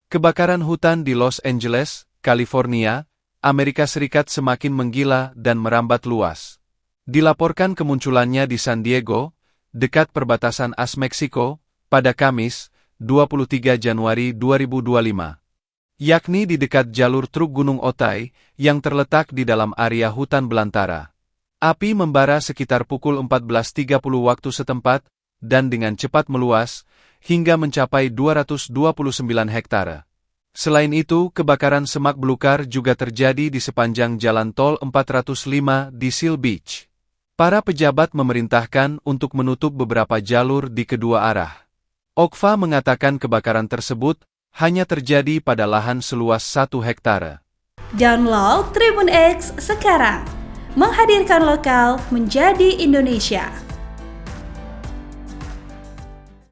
Kebakaran hutan di Los Angeles, California, Amerika Serikat semakin menggila dan merambat luas. Dilaporkan kemunculannya di San Diego, dekat perbatasan AS Meksiko, pada Kamis, 23 Januari 2025. Yakni di dekat jalur truk Gunung Otay, yang terletak di dalam area hutan belantara. Api membara sekitar pukul 14.30 waktu setempat, dan dengan cepat meluas, hingga mencapai 229 hektare. Selain itu, kebakaran semak belukar juga terjadi di sepanjang jalan tol 405 di Seal Beach. Para pejabat memerintahkan untuk menutup beberapa jalur di kedua arah. Okfa mengatakan kebakaran tersebut hanya terjadi pada lahan seluas 1 hektare. Download Tribun X sekarang, menghadirkan lokal menjadi Indonesia.